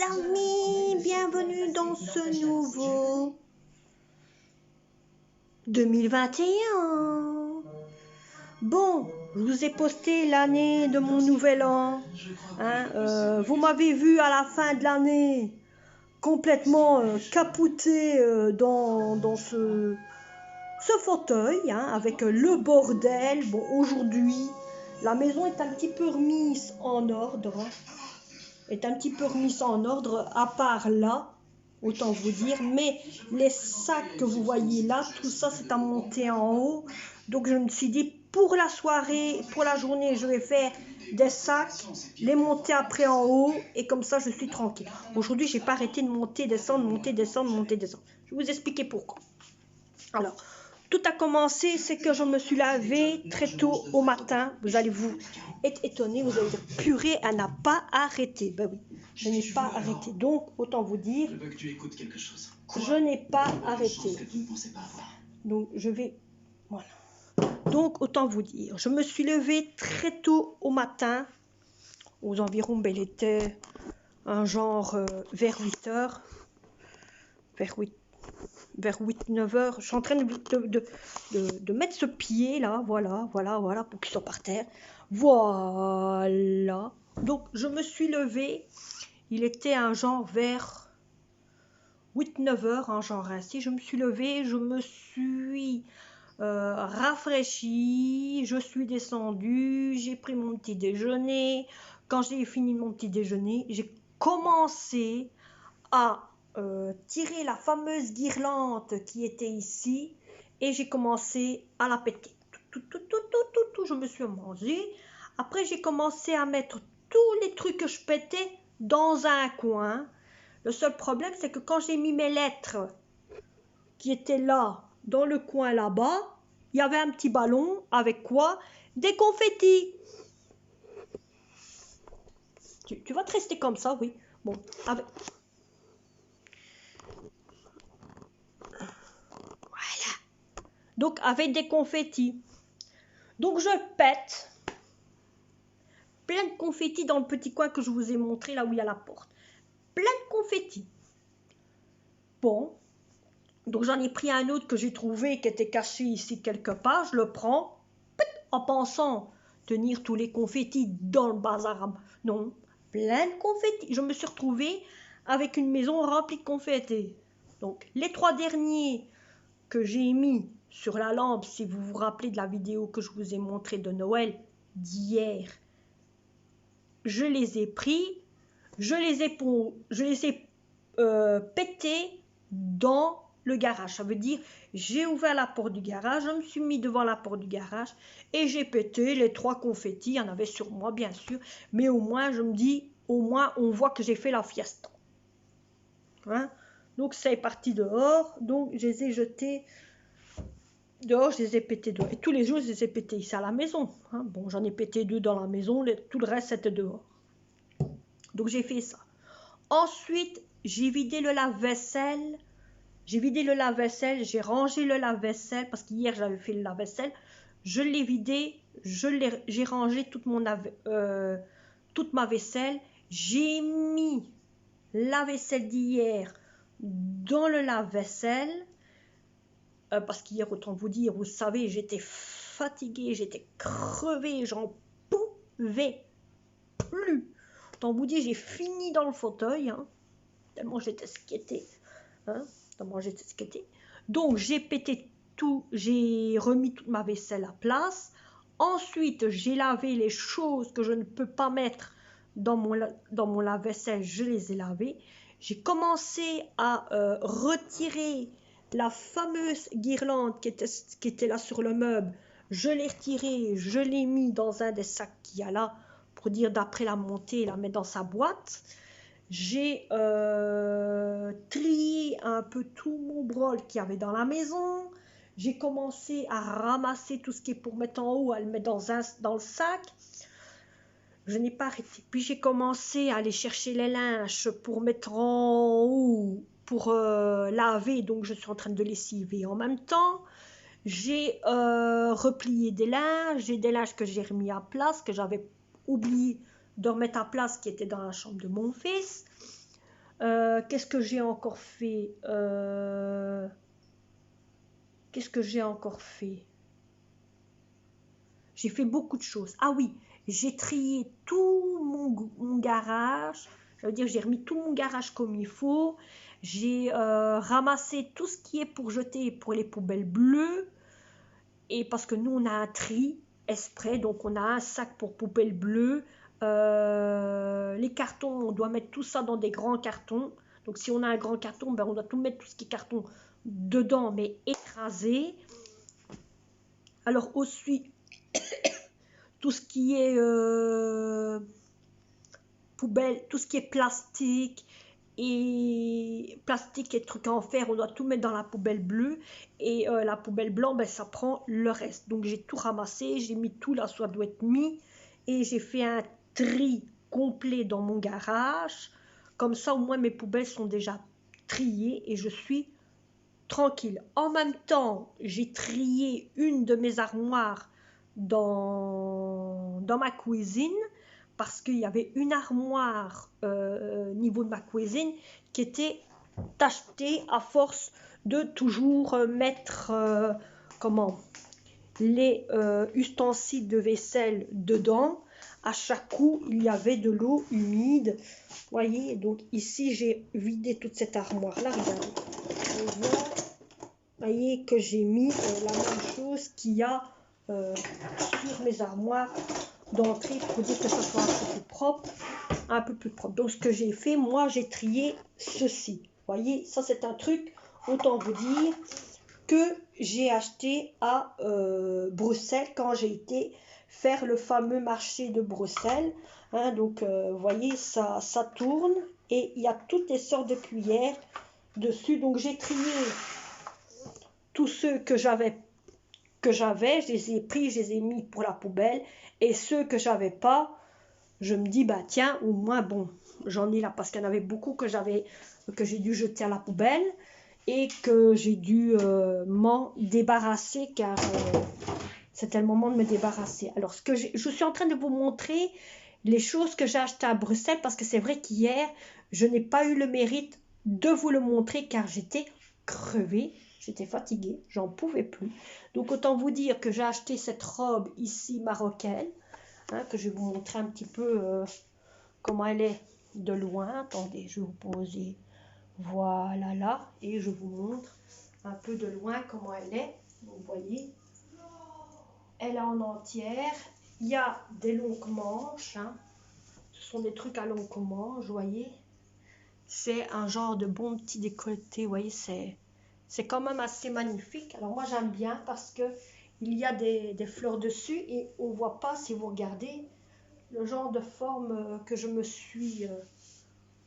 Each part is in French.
amis, bienvenue dans ce nouveau 2021. Bon, je vous ai posté l'année de mon nouvel an. Vous m'avez vu à la fin de l'année complètement capouté dans ce fauteuil, avec le bordel. Bon, aujourd'hui, la maison est un petit peu remise en ordre. À part là, autant vous dire. Mais les sacs que vous voyez là, tout ça, c'est à monter en haut. Donc, je me suis dit, pour la soirée, pour la journée, je vais faire des sacs, les monter après en haut. Et comme ça, je suis tranquille. Aujourd'hui, j'ai pas arrêté de monter, descendre, monter, descendre, monter, descendre. Je vais vous expliquer pourquoi. Alors, tout a commencé, c'est que je me suis lavée très tôt au matin. Vous allez vous être étonné, vous allez dire, purée, elle n'a pas arrêté. Ben oui, je n'ai pas arrêté. Donc, autant vous dire, je n'ai pas arrêté. Donc, je vais... Voilà. Donc, autant vous dire, je me suis levée très tôt au matin, aux environs, ben, il était un genre vers 8 heures, vers 8-9 heures, je suis en train de mettre ce pied là, voilà, pour qu'il soit par terre, voilà. Donc je me suis levée, il était un genre vers 8-9 heures, un genre ainsi, je me suis levée, je me suis rafraîchie, je suis descendue, j'ai pris mon petit déjeuner. Quand j'ai fini mon petit déjeuner, j'ai commencé à tirer la fameuse guirlande qui était ici et j'ai commencé à la péter. Tout, je me suis mangé. Après, j'ai commencé à mettre tous les trucs que je pétais dans un coin. Le seul problème, c'est que quand j'ai mis mes lettres qui étaient là, dans le coin là-bas, il y avait un petit ballon avec quoi? Des confettis. Tu vas te rester comme ça, oui. Bon, avec... Donc, avec des confettis. Donc, je pète plein de confettis dans le petit coin que je vous ai montré, là où il y a la porte. Plein de confettis. Bon. Donc, j'en ai pris un autre que j'ai trouvé qui était caché ici quelque part. Je le prends en pensant tenir tous les confettis dans le bazar. Non. Plein de confettis. Je me suis retrouvée avec une maison remplie de confettis. Donc, les 3 derniers que j'ai mis sur la lampe, si vous vous rappelez de la vidéo que je vous ai montrée de Noël d'hier, je les ai pris, je les ai pétés dans le garage. Ça veut dire, j'ai ouvert la porte du garage, je me suis mis devant la porte du garage et j'ai pété les 3 confettis. Il y en avait sur moi, bien sûr, mais au moins, je me dis, au moins, on voit que j'ai fait la fiesta. Donc, c'est parti dehors, donc je les ai jetés dehors, je les ai pétés dehors. Et tous les jours, je les ai pétés ici à la maison. Bon, j'en ai pété 2 dans la maison, tout le reste, c'était dehors. Donc, j'ai fait ça. Ensuite, j'ai vidé le lave-vaisselle. J'ai rangé le lave-vaisselle, parce qu'hier, j'avais fait le lave-vaisselle. Je l'ai vidé, j'ai rangé toute ma vaisselle. J'ai mis la vaisselle d'hier dans le lave-vaisselle. Parce qu'hier, autant vous dire, vous savez, j'étais fatiguée, j'étais crevée, j'en pouvais plus. Autant vous dire, j'ai fini dans le fauteuil, tellement j'étais squettée. Donc, j'ai pété tout, j'ai remis toute ma vaisselle à place. Ensuite, j'ai lavé les choses que je ne peux pas mettre dans mon lave-vaisselle, je les ai lavées. J'ai commencé à retirer la fameuse guirlande qui était là sur le meuble. Je l'ai retirée, je l'ai mis dans un des sacs qu'il y a là, pour dire d'après la monter, la mettre dans sa boîte. J'ai trié un peu tout mon brol qu'il y avait dans la maison. J'ai commencé à ramasser tout ce qui est pour mettre en haut, à le mettre dans le sac. Je n'ai pas arrêté. Puis j'ai commencé à aller chercher les linges pour mettre en haut, pour laver. Donc je suis en train de lessiver en même temps. J'ai replié des linges. J'ai des linges que j'ai remis à place, que j'avais oublié de remettre à place, qui étaient dans la chambre de mon fils. Qu'est-ce que j'ai encore fait? Qu'est-ce que j'ai encore fait? J'ai fait beaucoup de choses. Ah oui, j'ai trié tout mon garage. Ça veut dire j'ai remis tout mon garage comme il faut. J'ai ramassé tout ce qui est pour jeter pour les poubelles bleues. Et parce que nous, on a un tri exprès. Donc, on a un sac pour poubelles bleues. Les cartons, on doit mettre tout ça dans des grands cartons. Donc, si on a un grand carton, ben, on doit tout mettre, tout ce qui est carton dedans, mais écrasé. Alors, aussi, tout ce qui est poubelle, tout ce qui est plastique et trucs en fer, on doit tout mettre dans la poubelle bleue et la poubelle blanche, ben, ça prend le reste. Donc j'ai tout ramassé, j'ai mis tout là, ça doit être mis et j'ai fait un tri complet dans mon garage. Comme ça, au moins mes poubelles sont déjà triées et je suis tranquille. En même temps, j'ai trié une de mes armoires dans ma cuisine parce qu'il y avait une armoire au niveau de ma cuisine qui était tachetée à force de toujours mettre les ustensiles de vaisselle dedans. À chaque coup, il y avait de l'eau humide. Voyez, donc ici, j'ai vidé toute cette armoire-là. Regardez. Voyez que j'ai mis la même chose qu'il y a sur mes armoires d'entrée pour dire que ça soit un peu plus propre, un peu plus propre. Donc ce que j'ai fait, moi j'ai trié ceci. Voyez, ça c'est un truc, autant vous dire que j'ai acheté à Bruxelles quand j'ai été faire le fameux marché de Bruxelles. Hein, donc voyez, ça tourne et il y a toutes les sortes de cuillères dessus. Donc j'ai trié tous ceux que j'avais, je les ai pris, je les ai mis pour la poubelle. Et ceux que j'avais pas, je me dis, bah tiens, au moins, bon, j'en ai là, parce qu'il y en avait beaucoup que j'ai dû jeter à la poubelle et que j'ai dû m'en débarrasser, car c'était le moment de me débarrasser. Alors, je suis en train de vous montrer les choses que j'ai achetées à Bruxelles, parce que c'est vrai qu'hier, je n'ai pas eu le mérite de vous le montrer, car j'étais crevée. J'étais fatiguée, j'en pouvais plus. Donc autant vous dire que j'ai acheté cette robe ici marocaine, hein, que je vais vous montrer un petit peu comment elle est de loin. Attendez, je vais vous poser, voilà là, et je vous montre un peu de loin comment elle est. Vous voyez, elle est en entière. Il y a des longues manches, hein. Ce sont des trucs à longues manches, vous voyez. C'est un genre de bon petit décolleté, vous voyez, c'est quand même assez magnifique. Alors moi j'aime bien parce que il y a des fleurs dessus et on voit pas, si vous regardez, le genre de forme que je me suis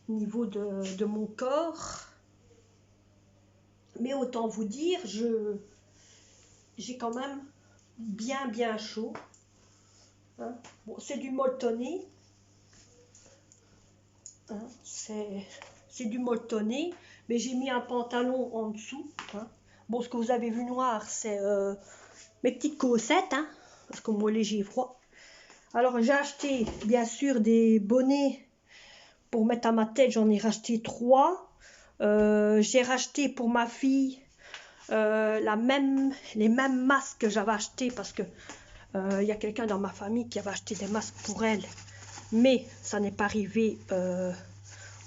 au niveau de mon corps. Mais autant vous dire, j'ai quand même bien chaud. Hein. Bon, c'est du molletonné. Hein, c'est du molletonné, mais j'ai mis un pantalon en dessous. Hein. Bon, ce que vous avez vu noir, c'est mes petites chaussettes, hein, parce que moi, j'ai froid. Alors, j'ai acheté, bien sûr, des bonnets pour mettre à ma tête. J'en ai racheté 3. J'ai racheté pour ma fille les mêmes masques que j'avais acheté, parce que y a quelqu'un dans ma famille qui avait acheté des masques pour elle, mais ça n'est pas arrivé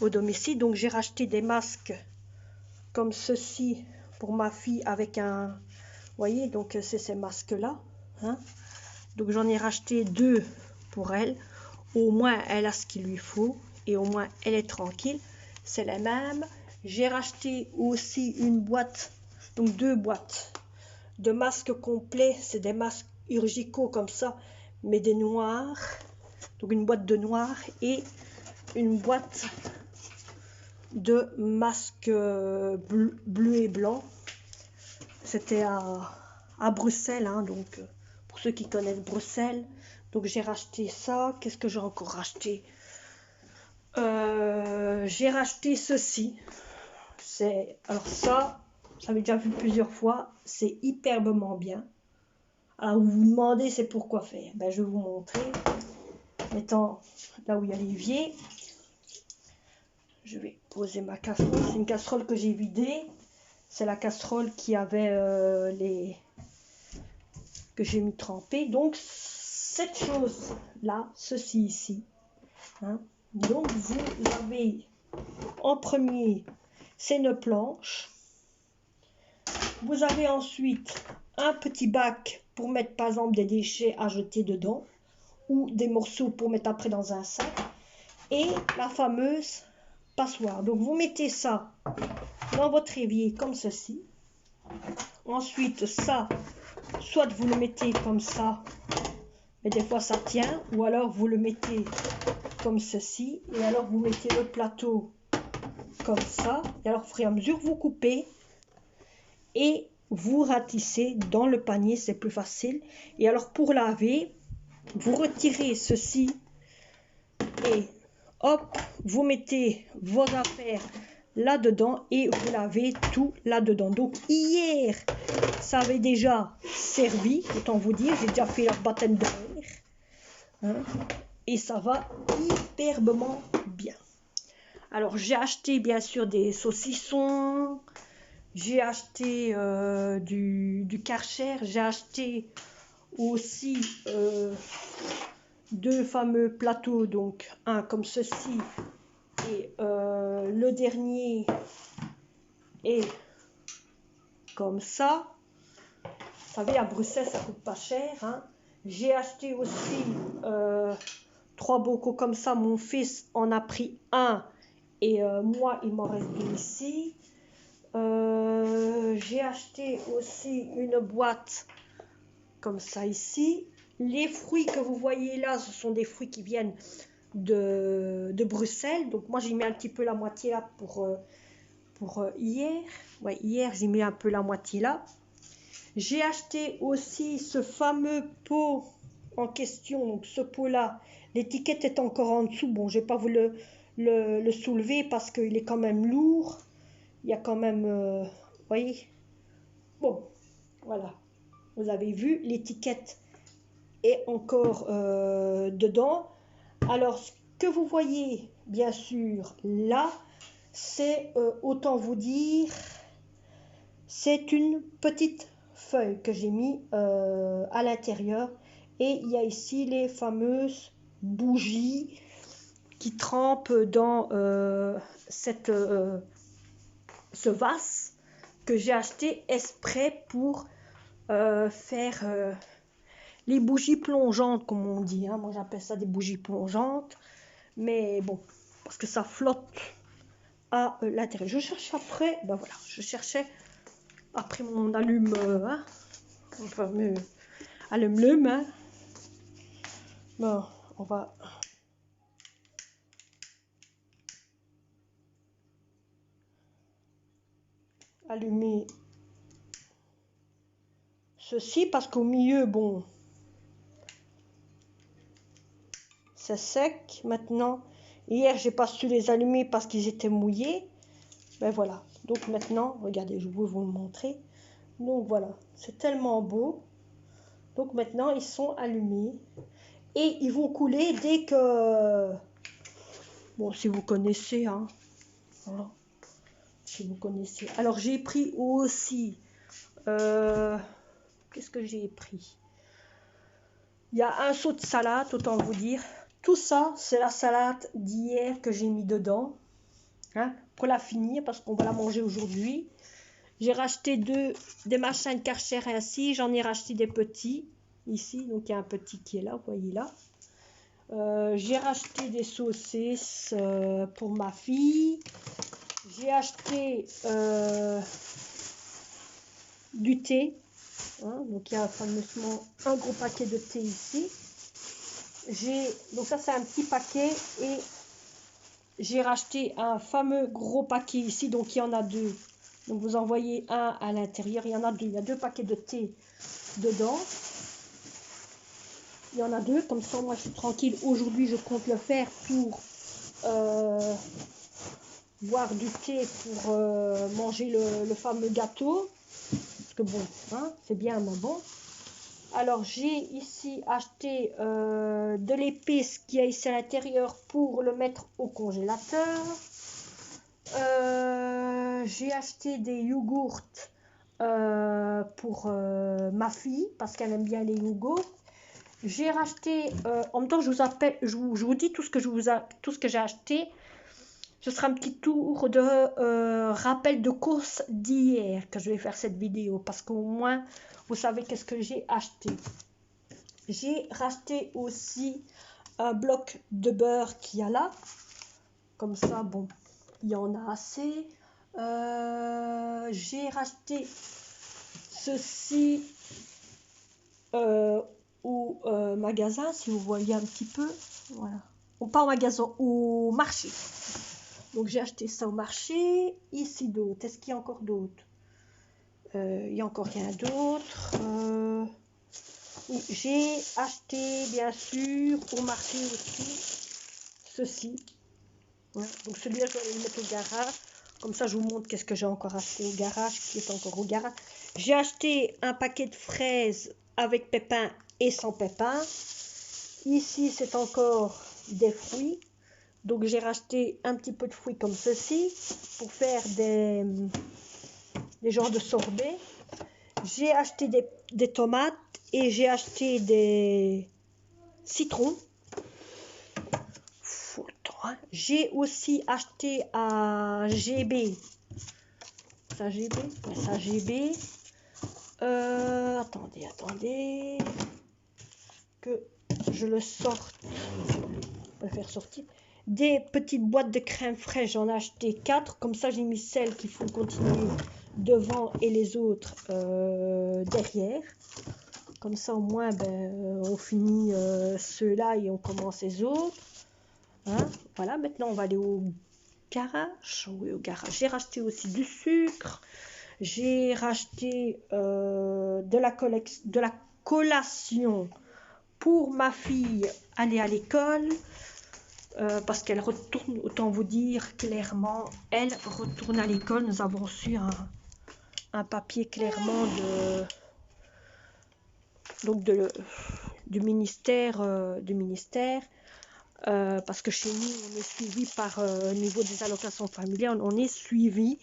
au domicile. Donc j'ai racheté des masques comme ceci pour ma fille avec un, vous voyez, donc c'est ces masques là, hein. Donc j'en ai racheté 2 pour elle, au moins elle a ce qu'il lui faut et au moins elle est tranquille. C'est les mêmes. J'ai racheté aussi une boîte, donc 2 boîtes de masques complets. C'est des masques chirurgicaux comme ça, mais des noirs. Donc une boîte de noir et une boîte de masques bleu et blanc. C'était à Bruxelles, hein, donc pour ceux qui connaissent Bruxelles. Donc j'ai racheté ça. Qu'est-ce que j'ai encore racheté? J'ai racheté ceci. Alors ça, j'avais déjà vu plusieurs fois. C'est hyperbement bien. Alors vous vous demandez c'est pourquoi faire. Ben, je vais vous montrer. Mettant là où il y a l'évier, je vais poser ma casserole. C'est une casserole que j'ai vidée. C'est la casserole qui avait que j'ai mis trempée. Donc, cette chose-là, ceci ici. Hein. Donc, vous avez en premier, c'est une planche. Vous avez ensuite un petit bac pour mettre par exemple des déchets à jeter dedans ou des morceaux pour mettre après dans un sac et la fameuse passoire. Donc vous mettez ça dans votre évier comme ceci. Ensuite ça, soit vous le mettez comme ça, mais des fois ça tient, ou alors vous le mettez comme ceci et alors vous mettez le plateau comme ça et alors au fur et à mesure vous coupez et vous ratissez dans le panier, c'est plus facile. Et alors pour laver, vous retirez ceci et hop, vous mettez vos affaires là-dedans et vous lavez tout là-dedans. Donc hier, ça avait déjà servi, autant vous dire, j'ai déjà fait leur baptême d'air. Hein, et ça va hyperbement bien. Alors j'ai acheté bien sûr des saucissons. J'ai acheté du Karcher, j'ai acheté aussi deux fameux plateaux, donc un comme ceci et le dernier est comme ça. Vous savez, à Bruxelles, ça coûte pas cher. Hein. J'ai acheté aussi 3 bocaux comme ça, mon fils en a pris un et moi, il m'en reste 2 ici. J'ai acheté aussi une boîte comme ça ici. Les fruits que vous voyez là, ce sont des fruits qui viennent de Bruxelles. Donc moi j'ai mis un petit peu la moitié là pour hier. Ouais, hier j'ai mis un peu la moitié là. J'ai acheté aussi ce fameux pot en question. Donc ce pot là, l'étiquette est encore en dessous. Bon, je vais pas vous le soulever parce qu'il est quand même lourd. Il y a quand même, vous voyez, bon, voilà, vous avez vu, l'étiquette est encore dedans. Alors, ce que vous voyez, bien sûr, là, c'est, autant vous dire, c'est une petite feuille que j'ai mis à l'intérieur. Et il y a ici les fameuses bougies qui trempent dans ce vase que j'ai acheté exprès pour faire les bougies plongeantes, comme on dit. Hein. Moi, j'appelle ça des bougies plongeantes. Mais bon, parce que ça flotte à l'intérieur. Je cherche après, ben voilà, je cherchais après mon allume, hein, mon fameux allume-lume. Hein. Bon, on va... allumer ceci parce qu'au milieu, bon, c'est sec maintenant. Hier, j'ai pas su les allumer parce qu'ils étaient mouillés. Ben voilà. Donc maintenant, regardez, je vais vous le montrer. Donc voilà, c'est tellement beau. Donc maintenant, ils sont allumés. Et ils vont couler dès que... Bon, si vous connaissez, hein. Voilà. Si vous connaissez. Alors, j'ai pris aussi... qu'est-ce que j'ai pris? Il y a un seau de salade, autant vous dire. Tout ça, c'est la salade d'hier que j'ai mis dedans. Hein, pour la finir, parce qu'on va la manger aujourd'hui. J'ai racheté des machins de Karcher ainsi. J'en ai racheté des petits. Ici, donc il y a un petit qui est là, vous voyez là. J'ai racheté des saucisses pour ma fille. J'ai acheté du thé. Hein, donc il y a fameusement un gros paquet de thé ici. Donc ça c'est un petit paquet et j'ai racheté un fameux gros paquet ici. Donc il y en a 2. Donc vous en voyez un à l'intérieur. Il y en a 2. Il y a 2 paquets de thé dedans. Il y en a 2. Comme ça moi je suis tranquille. Aujourd'hui je compte le faire pour boire du thé pour manger le fameux gâteau. Parce que bon, hein, c'est bien mais bon. Alors j'ai ici acheté de l'épice qui est ici à l'intérieur pour le mettre au congélateur. J'ai acheté des yogourts pour ma fille parce qu'elle aime bien les yogourts. J'ai racheté, en même temps je vous dis tout ce que tout ce que j'ai acheté. Ce sera un petit tour de rappel de course d'hier que je vais faire cette vidéo parce qu'au moins vous savez qu'est-ce que j'ai acheté. J'ai racheté aussi un bloc de beurre qu'il y a là. Comme ça, bon, il y en a assez. J'ai racheté ceci au magasin, si vous voyez un petit peu. Voilà. Ou pas au magasin, au marché. Donc j'ai acheté ça au marché. Ici d'autres. Est-ce qu'il y a encore d'autres? Il y a encore rien d'autre. Oui, j'ai acheté bien sûr au marché aussi ceci. Ouais, donc celui-là je vais le mettre au garage. Comme ça je vous montre qu'est-ce que j'ai encore acheté au garage, qui est encore au garage. J'ai acheté un paquet de fraises avec pépins et sans pépins. Ici c'est encore des fruits. Donc j'ai racheté un petit peu de fruits comme ceci pour faire des genres de sorbet. J'ai acheté des tomates et j'ai acheté des citrons. J'ai aussi acheté à GB. Ça GB, ça GB. Attendez. Que je le sorte. On va le faire sortir. Des petites boîtes de crème fraîche, j'en ai acheté 4. Comme ça, j'ai mis celles qui font continuer devant et les autres derrière. Comme ça, au moins, on finit ceux-là et on commence les autres. Hein? Voilà, maintenant, on va aller au garage. Oui, au garage. J'ai racheté aussi du sucre. J'ai racheté de la collation pour ma fille aller à l'école. Parce qu'elle retourne, autant vous dire clairement, elle retourne à l'école. Nous avons reçu un papier clairement du ministère, parce que chez nous on est suivi par niveau des allocations familiales, on est suivi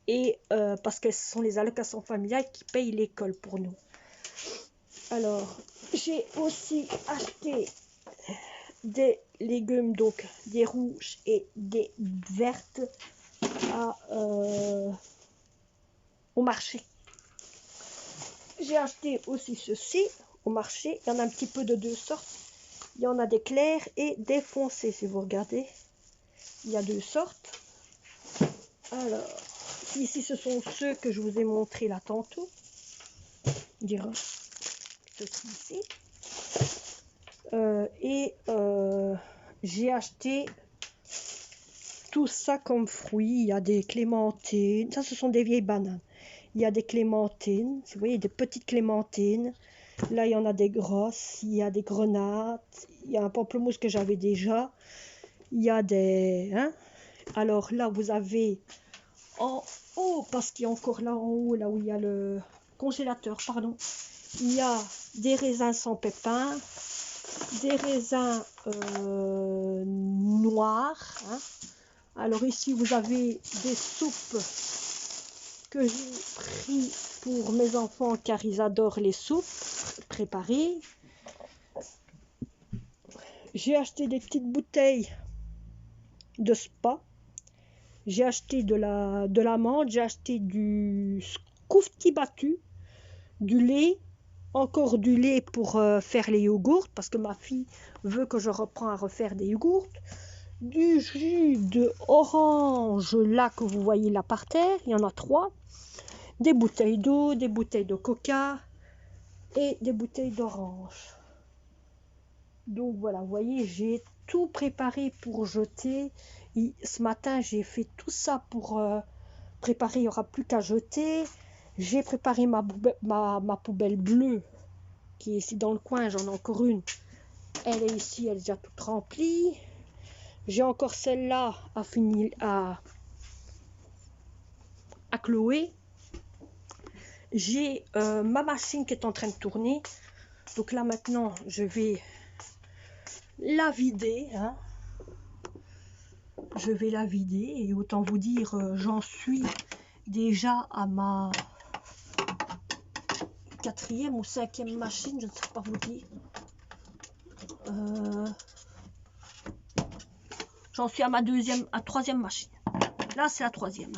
et parce que ce sont les allocations familiales qui payent l'école pour nous. Alors j'ai aussi acheté des légumes, donc des rouges et des vertes au marché. J'ai acheté aussi ceci au marché. Il y en a un petit peu de deux sortes. Il y en a des clairs et des foncés, si vous regardez. Il y a deux sortes. Alors, ici, ce sont ceux que je vous ai montrés là tantôt. Dire ceci ici. J'ai acheté tout ça comme fruits. Il y a des clémentines. Ça, ce sont des vieilles bananes. Il y a des clémentines. Vous voyez, des petites clémentines. Là, il y en a des grosses. Il y a des grenades. Il y a un pamplemousse que j'avais déjà. Il y a des... Hein? Alors là, vous avez en haut, parce qu'il y a encore là en haut, là où il y a le congélateur, pardon. Il y a des raisins sans pépins. Des raisins noirs. Hein? Alors ici, vous avez des soupes que j'ai pris pour mes enfants car ils adorent les soupes préparées. J'ai acheté des petites bouteilles de spa. J'ai acheté de la menthe, j'ai acheté du scoufti battu, du lait, encore du lait pour faire les yogourts parce que ma fille veut que je reprenne à refaire des yogourts. Du jus de orange là que vous voyez là par terre, il y en a 3. Des bouteilles d'eau, des bouteilles de coca et des bouteilles d'orange. Donc voilà, vous voyez, j'ai tout préparé pour jeter. Et ce matin, j'ai fait tout ça pour préparer, il n'y aura plus qu'à jeter. J'ai préparé ma poubelle bleue qui est ici dans le coin, j'en ai encore une. Elle est ici, elle est déjà toute remplie. J'ai encore celle-là à finir à clouer. J'ai ma machine qui est en train de tourner. Donc là maintenant, je vais la vider. Hein. je vais la vider. Et autant vous dire, j'en suis déjà à ma 4e ou 5e machine, je ne sais pas vous dire. J'en suis à ma 3e machine. Là, c'est la 3e.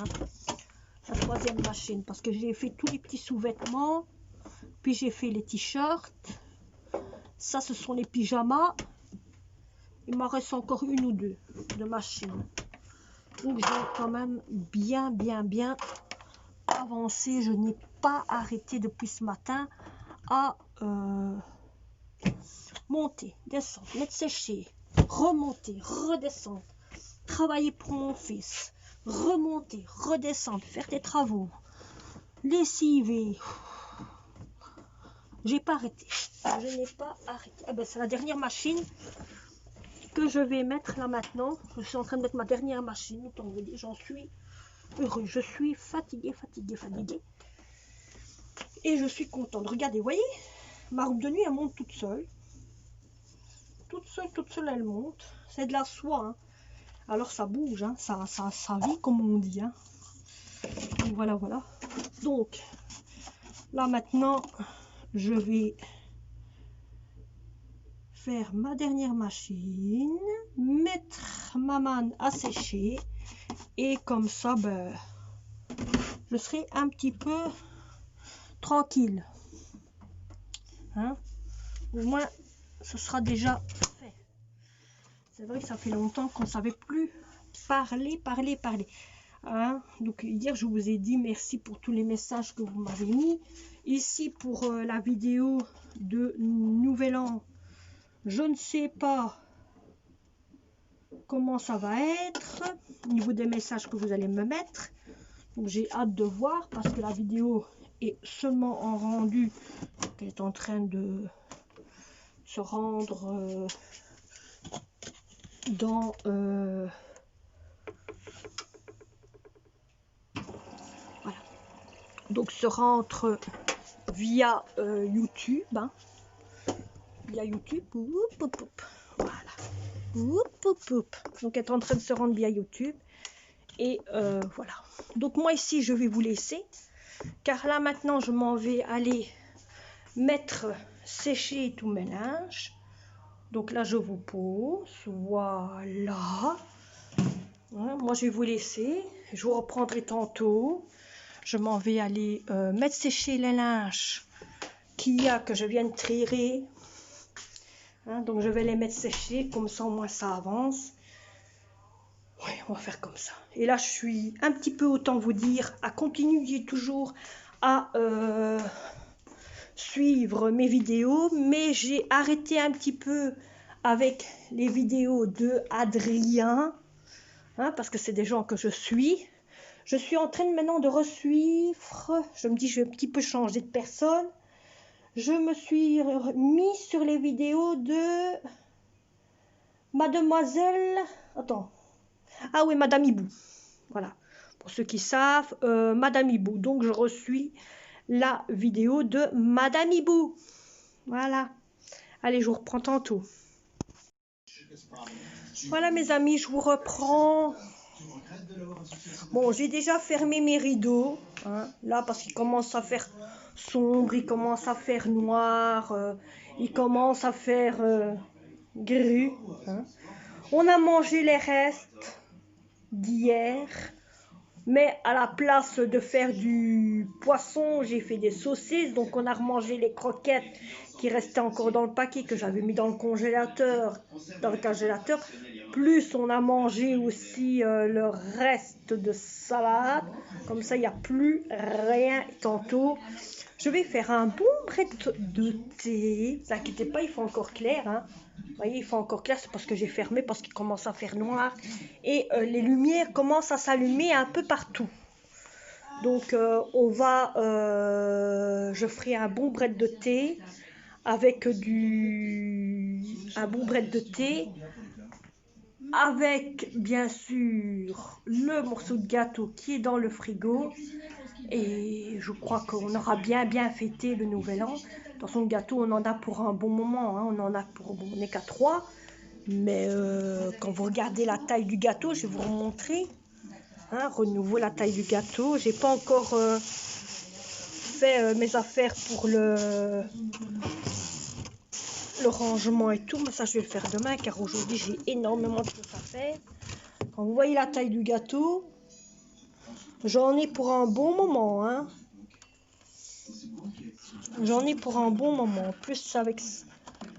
La 3e machine, parce que j'ai fait tous les petits sous-vêtements. Puis j'ai fait les t-shirts. Ça, ce sont les pyjamas. Il m'en reste encore une ou deux de machines. Donc j'ai quand même bien avancé. Je n'ai pas arrêté depuis ce matin à monter, descendre, mettre sécher, remonter, redescendre, travailler pour mon fils, remonter, redescendre, faire des travaux, lessiver. J'ai pas arrêté. Je n'ai pas arrêté. Ah ben, c'est la dernière machine que je vais mettre là maintenant. Je suis en train de mettre ma dernière machine. Autant vous dire, j'en suis heureux. Je suis fatiguée. Et je suis contente. Regardez, vous voyez, ma robe de nuit, elle monte toute seule. Toute seule, elle monte. C'est de la soie. Hein. Alors ça bouge, hein. Ça vit comme on dit. Hein. Donc, voilà. Donc, là maintenant, je vais faire ma dernière machine, mettre ma manne à sécher et comme ça, ben, je serai un petit peu tranquille. Hein? Au moins, ce sera déjà fait. C'est vrai que ça fait longtemps qu'on ne savait plus parler. Hein? Donc hier, je vous ai dit merci pour tous les messages que vous m'avez mis. Ici, pour la vidéo de Nouvel An, je ne sais pas comment ça va être au niveau des messages que vous allez me mettre. Donc j'ai hâte de voir parce que la vidéo est seulement en rendu. Elle est en train de se rendre dans voilà. Donc se rentre via YouTube. Hein. Via YouTube. Voilà. Donc elle est en train de se rendre via YouTube. Et voilà. Donc moi ici je vais vous laisser. Car là maintenant je m'en vais aller mettre sécher tous mes linges. Donc là je vous pose. Voilà. Hein, moi je vais vous laisser. Je vous reprendrai tantôt. Je m'en vais aller mettre sécher les linges qu'il y a que je viens de trier. Hein, donc je vais les mettre sécher, comme ça au moins ça avance. Oui, on va faire comme ça. Et là je suis un petit peu, autant vous dire, à continuer toujours à suivre mes vidéos, mais j'ai arrêté un petit peu avec les vidéos de Adrien, hein, parce que c'est des gens que je suis. Je suis en train maintenant de resuivre. Je me dis je vais un petit peu changer de personne. Je me suis mis sur les vidéos de Mademoiselle... Attends. Ah oui, Madame Hibou. Voilà. Pour ceux qui savent, Madame Hibou. Donc, je reçuis la vidéo de Madame Hibou. Voilà. Allez, je vous reprends tantôt. Voilà, mes amis, je vous reprends. Bon, j'ai déjà fermé mes rideaux. Hein, là, parce qu'il commence à faire sombre, il commence à faire noir, il commence à faire gris. Hein. On a mangé les restes d'hier, mais à la place de faire du poisson, j'ai fait des saucisses. Donc on a remangé les croquettes qui restaient encore dans le paquet que j'avais mis dans le congélateur, plus on a mangé aussi le reste de salade. Comme ça il n'y a plus rien. Tantôt je vais faire un bon brette de thé. Ne vous inquiétez pas, il fait encore clair, hein. Vous voyez, il fait encore clair, c'est parce que j'ai fermé, parce qu'il commence à faire noir. Et les lumières commencent à s'allumer un peu partout. Donc, je ferai un bon brette de thé avec un bon brette de thé avec, bien sûr, le morceau de gâteau qui est dans le frigo. Et je crois qu'on aura bien fêté le nouvel an. Dans son gâteau, on en a pour un bon moment. Hein. On en a pour... Bon, on n'est qu'à 3. Mais quand vous regardez la taille du gâteau, je vais vous remontrer. Hein, renouveau la taille du gâteau. J'ai pas encore fait mes affaires pour le rangement et tout. Mais ça, je vais le faire demain car aujourd'hui, j'ai énormément de choses à faire. Quand vous voyez la taille du gâteau, j'en ai pour un bon moment. Hein. J'en ai pour un bon moment. En plus, avec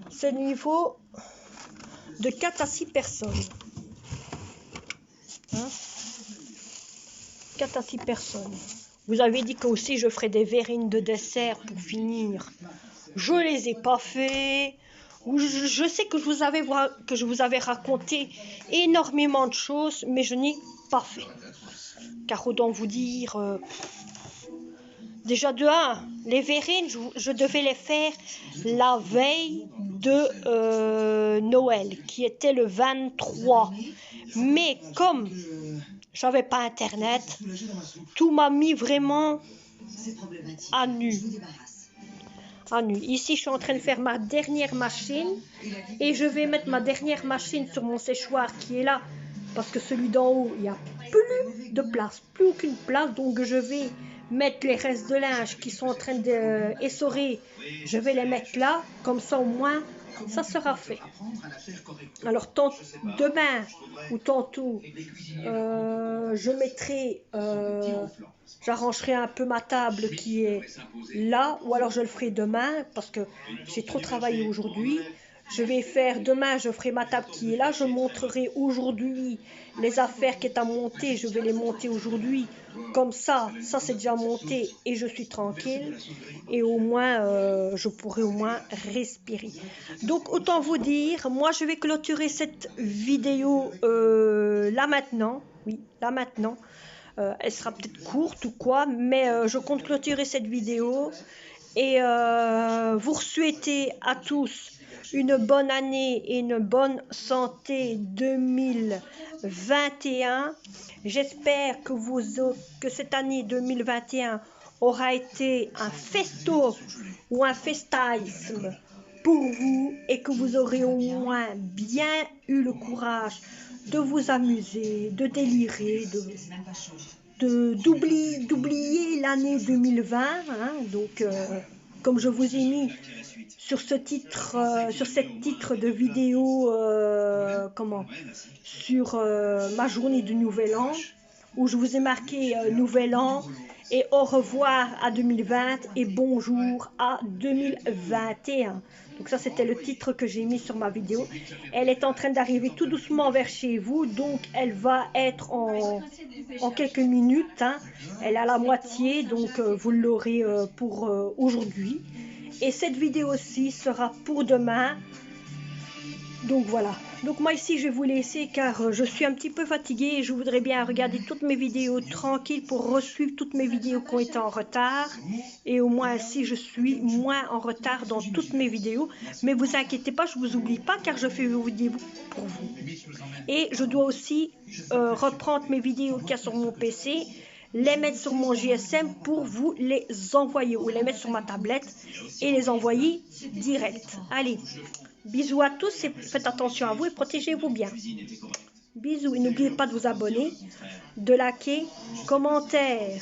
ce niveau de 4 à 6 personnes. Hein? 4 à 6 personnes. Vous avez dit que aussi je ferai des verrines de dessert pour finir. Je les ai pas fait. Je sais que je vous avais raconté énormément de choses, mais je n'ai pas fait. Car autant vous dire, déjà de 1, les verrines, je devais les faire la veille de Noël, qui était le 23. Mais comme j'avais pas internet, tout m'a mis vraiment à nu. Ici, je suis en train de faire ma dernière machine et je vais mettre ma dernière machine sur mon séchoir qui est là parce que celui d'en haut, il n'y a plus de place, plus aucune place. Donc, je vais mettre les restes de linge qui sont en train d'essorer. Je vais les mettre là, comme ça au moins, ça sera fait. Alors, demain ou tantôt, je mettrai... j'arrangerai un peu ma table qui est là, ou alors je le ferai demain parce que j'ai trop travaillé aujourd'hui. Je vais faire demain, je ferai ma table qui est là. Je montrerai aujourd'hui les affaires qui est à monter. Je vais les monter aujourd'hui. Comme ça c'est déjà monté et je suis tranquille. Et au moins, je pourrai au moins respirer. Donc, autant vous dire, moi je vais clôturer cette vidéo là maintenant. Oui, là maintenant. Elle sera peut-être courte ou quoi, mais je compte clôturer cette vidéo et vous souhaiter à tous une bonne année et une bonne santé 2021. J'espère que cette année 2021 aura été un festo ou un festisme pour vous et que vous aurez au moins bien eu le courage de vous amuser, de délirer, d'oublier l'année 2020. Hein. Donc, comme je vous ai mis sur cette titre de vidéo, sur ma journée du Nouvel An, où je vous ai marqué Nouvel An et au revoir à 2020 et bonjour à 2021. Donc ça, c'était le titre que j'ai mis sur ma vidéo. Elle est en train d'arriver tout doucement vers chez vous, donc elle va être en quelques minutes. Hein. Elle est à la moitié, donc vous l'aurez pour aujourd'hui. Et cette vidéo-ci sera pour demain. Donc voilà. Donc moi ici je vais vous laisser car je suis un petit peu fatiguée et je voudrais bien regarder toutes mes vidéos tranquilles pour resuivre toutes mes vidéos qui ont été en retard. Et au moins ainsi je suis moins en retard dans toutes mes vidéos. Mais vous inquiétez pas, je vous oublie pas car je fais vos vidéos pour vous. Et je dois aussi reprendre mes vidéos qu'il y a sur mon PC, les mettre sur mon GSM pour vous les envoyer ou les mettre sur ma tablette et les envoyer direct. Allez, bisous à tous et faites attention à vous et protégez-vous bien. Bisous et n'oubliez pas de vous abonner, de liker, commentaire